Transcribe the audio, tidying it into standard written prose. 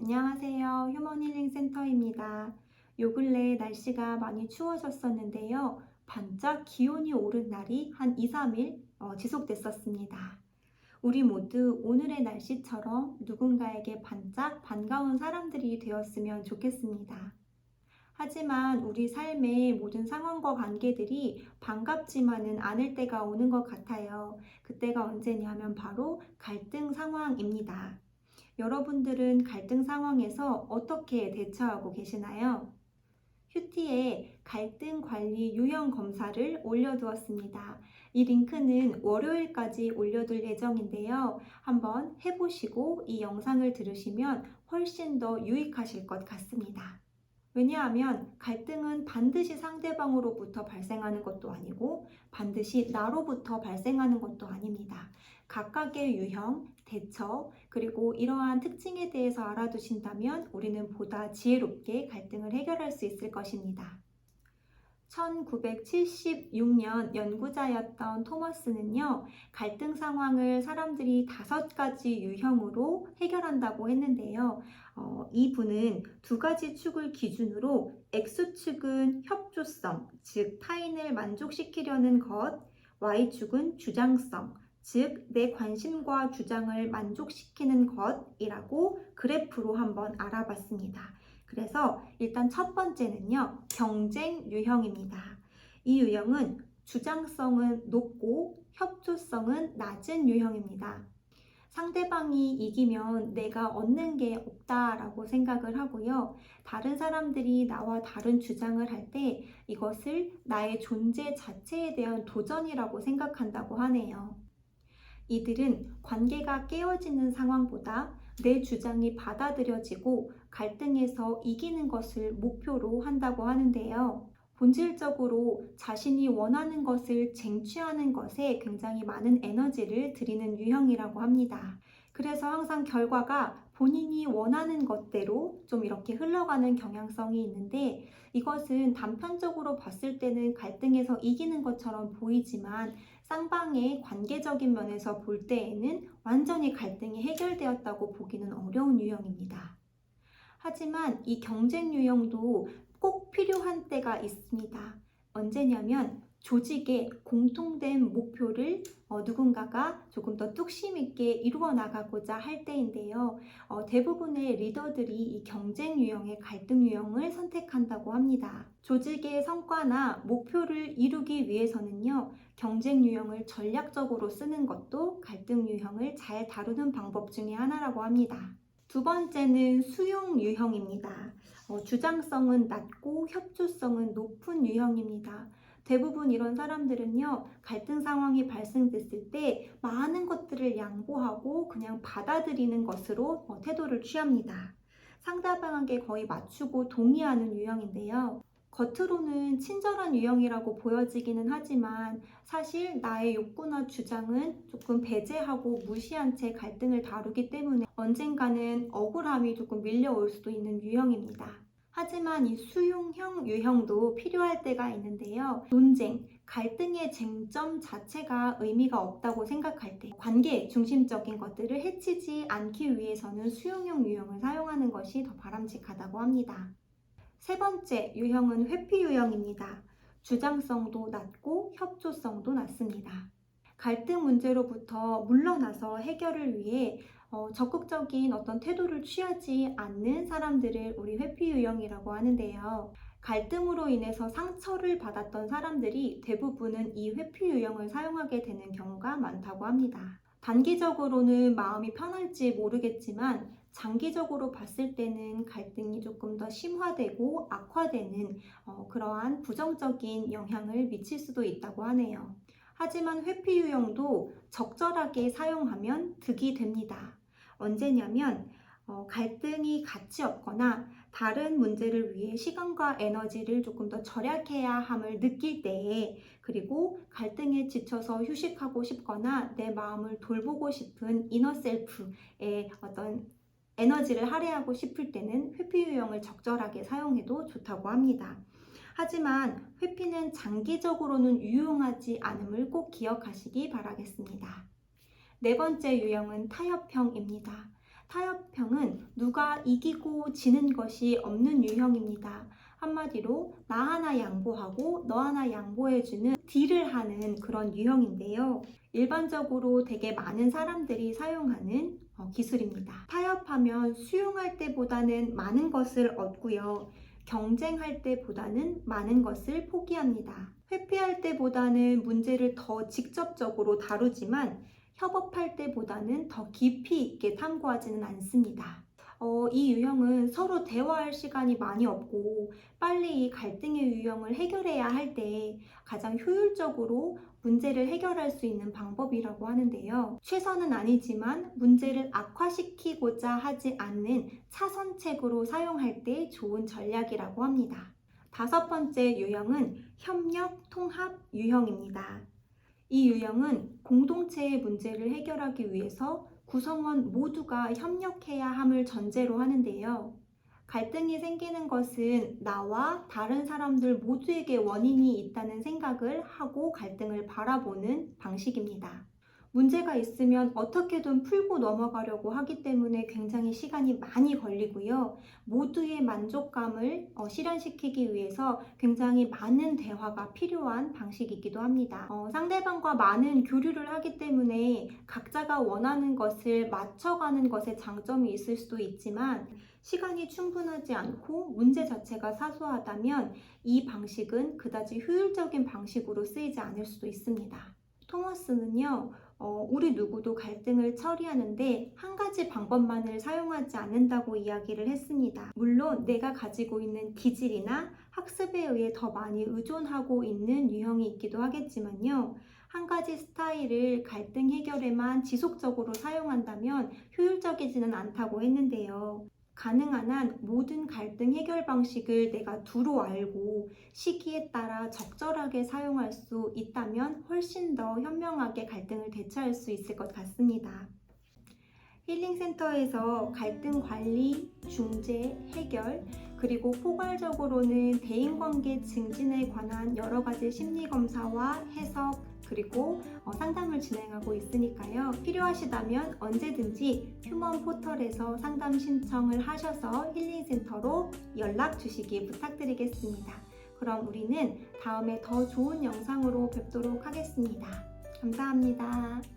안녕하세요. 휴먼힐링 센터입니다. 요 근래 날씨가 많이 추워졌었는데요. 반짝 기온이 오른 날이 한 2, 3일 지속됐었습니다. 우리 모두 오늘의 날씨처럼 누군가에게 반짝 반가운 사람들이 되었으면 좋겠습니다. 하지만 우리 삶의 모든 상황과 관계들이 반갑지만은 않을 때가 오는 것 같아요. 그때가 언제냐면 바로 갈등 상황입니다. 여러분들은 갈등 상황에서 어떻게 대처하고 계시나요? 큐티에 갈등 관리 유형 검사를 올려두었습니다. 이 링크는 월요일까지 올려둘 예정인데요. 한번 해보시고 이 영상을 들으시면 훨씬 더 유익하실 것 같습니다. 왜냐하면 갈등은 반드시 상대방으로부터 발생하는 것도 아니고 반드시 나로부터 발생하는 것도 아닙니다. 각각의 유형, 대처, 그리고 이러한 특징에 대해서 알아두신다면 우리는 보다 지혜롭게 갈등을 해결할 수 있을 것입니다. 1976년 연구자였던 토머스는요, 갈등 상황을 사람들이 5가지 유형으로 해결한다고 했는데요. 이분은 2가지 축을 기준으로 X축은 협조성, 즉 타인을 만족시키려는 것, Y축은 주장성, 즉 내 관심과 주장을 만족시키는 것이라고 그래프로 한번 알아봤습니다. 그래서 일단 첫 번째는요, 경쟁 유형입니다. 이 유형은 주장성은 높고 협조성은 낮은 유형입니다. 상대방이 이기면 내가 얻는 게 없다라고 생각을 하고요. 다른 사람들이 나와 다른 주장을 할 때 이것을 나의 존재 자체에 대한 도전이라고 생각한다고 하네요. 이들은 관계가 깨어지는 상황보다 내 주장이 받아들여지고 갈등에서 이기는 것을 목표로 한다고 하는데요. 본질적으로 자신이 원하는 것을 쟁취하는 것에 굉장히 많은 에너지를 들이는 유형이라고 합니다. 그래서 항상 결과가 본인이 원하는 것대로 좀 이렇게 흘러가는 경향성이 있는데 이것은 단편적으로 봤을 때는 갈등에서 이기는 것처럼 보이지만 쌍방의 관계적인 면에서 볼 때에는 완전히 갈등이 해결되었다고 보기는 어려운 유형입니다. 하지만 이 경쟁 유형도 꼭 필요한 때가 있습니다. 언제냐면 조직의 공통된 목표를 누군가가 조금 더 뚝심 있게 이루어 나가고자 할 때인데요. 대부분의 리더들이 이 경쟁 유형의 갈등 유형을 선택한다고 합니다. 조직의 성과나 목표를 이루기 위해서는요, 경쟁 유형을 전략적으로 쓰는 것도 갈등 유형을 잘 다루는 방법 중에 하나라고 합니다. 2번째는 수용 유형입니다. 주장성은 낮고 협조성은 높은 유형입니다. 대부분 이런 사람들은요, 갈등 상황이 발생됐을 때 많은 것들을 양보하고 그냥 받아들이는 것으로 태도를 취합니다. 상대방에게 거의 맞추고 동의하는 유형인데요. 겉으로는 친절한 유형이라고 보여지기는 하지만 사실 나의 욕구나 주장은 조금 배제하고 무시한 채 갈등을 다루기 때문에 언젠가는 억울함이 조금 밀려올 수도 있는 유형입니다. 하지만 이 수용형 유형도 필요할 때가 있는데요. 논쟁, 갈등의 쟁점 자체가 의미가 없다고 생각할 때 관계 중심적인 것들을 해치지 않기 위해서는 수용형 유형을 사용하는 것이 더 바람직하다고 합니다. 3번째 유형은 회피 유형입니다. 주장성도 낮고 협조성도 낮습니다. 갈등 문제로부터 물러나서 해결을 위해 적극적인 어떤 태도를 취하지 않는 사람들을 우리 회피 유형이라고 하는데요. 갈등으로 인해서 상처를 받았던 사람들이 대부분은 이 회피 유형을 사용하게 되는 경우가 많다고 합니다. 단기적으로는 마음이 편할지 모르겠지만 장기적으로 봤을 때는 갈등이 조금 더 심화되고 악화되는 그러한 부정적인 영향을 미칠 수도 있다고 하네요. 하지만 회피 유형도 적절하게 사용하면 득이 됩니다. 언제냐면 갈등이 가치 없거나 다른 문제를 위해 시간과 에너지를 조금 더 절약해야 함을 느낄 때에, 그리고 갈등에 지쳐서 휴식하고 싶거나 내 마음을 돌보고 싶은 이너셀프의 어떤 에너지를 할애하고 싶을 때는 회피 유형을 적절하게 사용해도 좋다고 합니다. 하지만 회피는 장기적으로는 유용하지 않음을 꼭 기억하시기 바라겠습니다. 4번째 유형은 타협형입니다. 타협형은 누가 이기고 지는 것이 없는 유형입니다. 한마디로 나 하나 양보하고 너 하나 양보해주는 딜을 하는 그런 유형인데요. 일반적으로 되게 많은 사람들이 사용하는 기술입니다. 타협하면 수용할 때보다는 많은 것을 얻고요. 경쟁할 때보다는 많은 것을 포기합니다. 회피할 때보다는 문제를 더 직접적으로 다루지만 협업할 때보다는 더 깊이 있게 탐구하지는 않습니다. 이 유형은 서로 대화할 시간이 많이 없고 빨리 이 갈등의 유형을 해결해야 할 때 가장 효율적으로 문제를 해결할 수 있는 방법이라고 하는데요. 최선은 아니지만 문제를 악화시키고자 하지 않는 차선책으로 사용할 때 좋은 전략이라고 합니다. 다섯 번째 유형은 협력, 통합 유형입니다. 이 유형은 공동체의 문제를 해결하기 위해서 구성원 모두가 협력해야 함을 전제로 하는데요. 갈등이 생기는 것은 나와 다른 사람들 모두에게 원인이 있다는 생각을 하고 갈등을 바라보는 방식입니다. 문제가 있으면 어떻게든 풀고 넘어가려고 하기 때문에 굉장히 시간이 많이 걸리고요. 모두의 만족감을 실현시키기 위해서 굉장히 많은 대화가 필요한 방식이기도 합니다. 상대방과 많은 교류를 하기 때문에 각자가 원하는 것을 맞춰가는 것에 장점이 있을 수도 있지만 시간이 충분하지 않고 문제 자체가 사소하다면 이 방식은 그다지 효율적인 방식으로 쓰이지 않을 수도 있습니다. 토머스는요, 우리 누구도 갈등을 처리하는데 한 가지 방법만을 사용하지 않는다고 이야기를 했습니다. 물론 내가 가지고 있는 기질이나 학습에 의해 더 많이 의존하고 있는 유형이 있기도 하겠지만요. 한 가지 스타일을 갈등 해결에만 지속적으로 사용한다면 효율적이지는 않다고 했는데요. 가능한 한 모든 갈등 해결 방식을 내가 두루 알고 시기에 따라 적절하게 사용할 수 있다면 훨씬 더 현명하게 갈등을 대처할 수 있을 것 같습니다. 힐링센터에서 갈등 관리, 중재, 해결, 그리고 포괄적으로는 대인관계 증진에 관한 여러 가지 심리검사와 해석, 그리고 상담을 진행하고 있으니까요. 필요하시다면 언제든지 휴먼 포털에서 상담 신청을 하셔서 힐링센터로 연락 주시기 부탁드리겠습니다. 그럼 우리는 다음에 더 좋은 영상으로 뵙도록 하겠습니다. 감사합니다.